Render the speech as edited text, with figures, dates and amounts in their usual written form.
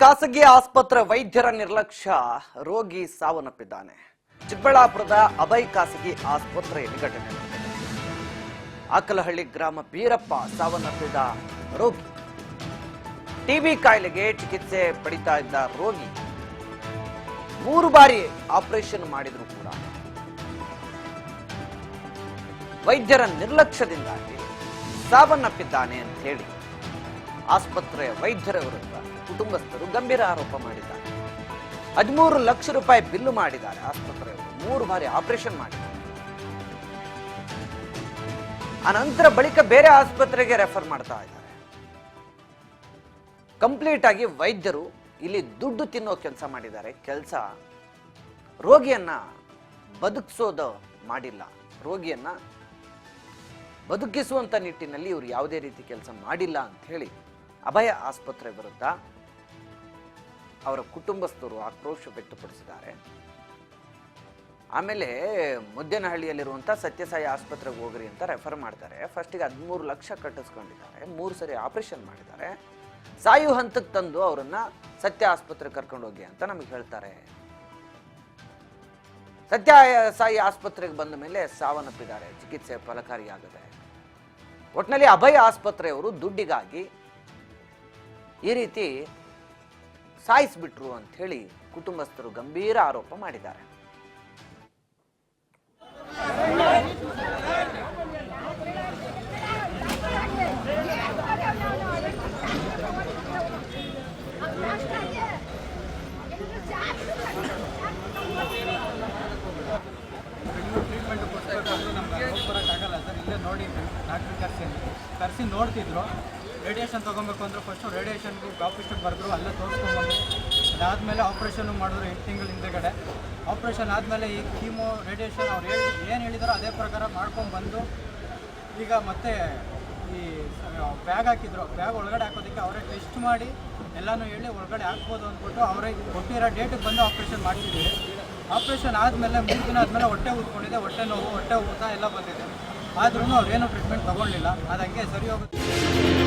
ಖಾಸಗಿ ಆಸ್ಪತ್ರೆ ವೈದ್ಯರ ನಿರ್ಲಕ್ಷ್ಯ, ರೋಗಿ ಸಾವನ್ನಪ್ಪಿದ್ದಾನೆ. ಚಿಕ್ಕಬಳ್ಳಾಪುರದ ಅಭಯ್ ಖಾಸಗಿ ಆಸ್ಪತ್ರೆಯಲ್ಲಿ ಘಟನೆ ನಡೆದಿದೆ. ಆಕಲಹಳ್ಳಿ ಗ್ರಾಮ ಬೀರಪ್ಪ ಸಾವನ್ನಪ್ಪಿದ ರೋಗಿ. ಟಿಬಿ ಕಾಯಿಲೆಗೆ ಚಿಕಿತ್ಸೆ ಪಡಿತಾ ಇದ್ದ ರೋಗಿ 3 ಬಾರಿ ಆಪರೇಷನ್ ಮಾಡಿದ್ರು ಕೂಡ ವೈದ್ಯರ ನಿರ್ಲಕ್ಷ್ಯದಿಂದಾಗಿ ಸಾವನ್ನಪ್ಪಿದ್ದಾನೆ ಅಂತ ಹೇಳಿ ಆಸ್ಪತ್ರೆಯ ವೈದ್ಯರ ವಿರುದ್ಧ ಕುಟುಂಬಸ್ಥರು ಗಂಭೀರ ಆರೋಪ ಮಾಡಿದ್ದಾರೆ. 13 ಲಕ್ಷ ರೂಪಾಯಿ ಬಿಲ್ಲು ಮಾಡಿದ್ದಾರೆ ಆಸ್ಪತ್ರೆಯವರು. 3 ಬಾರಿ ಆಪರೇಷನ್ ಮಾಡಿದ್ದಾರೆ. ಅನಂತರ ಬಳಿಕ ಬೇರೆ ಆಸ್ಪತ್ರೆಗೆ ರೆಫರ್ ಮಾಡ್ತಾ ಇದ್ದಾರೆ. ಕಂಪ್ಲೀಟ್ ಆಗಿ ವೈದ್ಯರು ಇಲ್ಲಿ ದುಡ್ಡು ತಿನ್ನೋ ಕೆಲಸ ಮಾಡಿದ್ದಾರೆ. ಕೆಲಸ ರೋಗಿಯನ್ನ ಬದುಕಿಸೋದು ಮಾಡಿಲ್ಲ. ರೋಗಿಯನ್ನ ಬದುಕಿಸುವಂತ ನಿಟ್ಟಿನಲ್ಲಿ ಇವರು ಯಾವುದೇ ರೀತಿ ಕೆಲಸ ಮಾಡಿಲ್ಲ ಅಂತ ಹೇಳಿ ಅಭಯ ಆಸ್ಪತ್ರೆ ವಿರುದ್ಧ ಅವರ ಕುಟುಂಬಸ್ಥರು ಆಕ್ರೋಶ ವ್ಯಕ್ತಪಡಿಸಿದ್ದಾರೆ. ಆಮೇಲೆ ಮುದ್ದೇನಹಳ್ಳಿಯಲ್ಲಿರುವಂಥ ಸತ್ಯಸಾಯಿ ಆಸ್ಪತ್ರೆಗೆ ಹೋಗ್ರಿ ಅಂತ ರೆಫರ್ ಮಾಡ್ತಾರೆ. ಫಸ್ಟಿಗೆ 13 ಲಕ್ಷ ಕಟ್ಟಿಸ್ಕೊಂಡಿದ್ದಾರೆ. 3 ಸರಿ ಆಪರೇಷನ್ ಮಾಡಿದ್ದಾರೆ. ಸಾಯು ಹಂತಕ್ಕೆ ತಂದು ಅವರನ್ನ ಸತ್ಯ ಆಸ್ಪತ್ರೆ ಕರ್ಕೊಂಡು ಹೋಗಿ ಅಂತ ನಮಗೆ ಹೇಳ್ತಾರೆ. ಸತ್ಯ ಸಾಯಿ ಆಸ್ಪತ್ರೆಗೆ ಬಂದ ಮೇಲೆ ಸಾವನ್ನಪ್ಪಿದ್ದಾರೆ. ಚಿಕಿತ್ಸೆ ಫಲಕಾರಿಯಾಗದೆ. ಒಟ್ಟಿನಲ್ಲಿ ಅಭಯ ಆಸ್ಪತ್ರೆಯವರು ದುಡ್ಡಿಗಾಗಿ ಈ ರೀತಿ ಸಾಯಿಸ್ಬಿಟ್ರು ಅಂತ ಹೇಳಿ ಕುಟುಂಬಸ್ಥರು ಗಂಭೀರ ಆರೋಪ ಮಾಡಿದ್ದಾರೆ. ಕರೆಸಿ ನೋಡ್ತಿದ್ರು. ರೇಡಿಯೇಷನ್ ತೊಗೊಬೇಕು ಅಂದ್ರೆ ಫಸ್ಟು ರೇಡಿಯೇಷನ್ಗೂ ಆಪರೇಷನ್ ಬರೆದ್ರು, ಅಲ್ಲೇ ತೋರಿಸ್ಕೊಂಡ್ಬಂದು ಅದಾದಮೇಲೆ ಆಪ್ರೇಷನ್ ಮಾಡಿದ್ರು 8 ತಿಂಗಳ ಹಿಂದೆಗಡೆ. ಆಪ್ರೇಷನ್ ಆದಮೇಲೆ ಈ ಕೀಮೋ ರೇಡಿಯೇಷನ್ ಅವ್ರು ಏನು ಹೇಳಿದಾರೋ ಅದೇ ಪ್ರಕಾರ ಮಾಡ್ಕೊಂಡ್ಬಂದು ಈಗ ಮತ್ತೆ ಈ ಬ್ಯಾಗ್ ಹಾಕಿದ್ರು. ಬ್ಯಾಗ್ ಒಳಗಡೆ ಹಾಕೋದಕ್ಕೆ ಅವರೇ ಟೆಸ್ಟ್ ಮಾಡಿ ಎಲ್ಲನೂ ಹೇಳಿ ಒಳಗಡೆ ಹಾಕ್ಬೋದು ಅಂದ್ಬಿಟ್ಟು ಅವರೇ ಕೊಟ್ಟಿರೋ ಡೇಟಿಗೆ ಬಂದು ಆಪ್ರೇಷನ್ ಮಾಡ್ತಿದ್ದೀವಿ. ಆಪ್ರೇಷನ್ ಆದಮೇಲೆ 3 ದಿನ ಆದಮೇಲೆ ಹೊಟ್ಟೆ ಊದ್ಕೊಂಡಿದೆ, ಹೊಟ್ಟೆ ನೋವು, ಹೊಟ್ಟೆ ಊತ ಎಲ್ಲ ಬಂದಿದೆ. ಆದ್ರೂ ಅವ್ರೇನು ಟ್ರೀಟ್ಮೆಂಟ್ ತೊಗೊಳ್ಳಿಲ್ಲ. ಅದು ಹಂಗೆ ಸರಿ ಹೋಗುತ್ತೆ.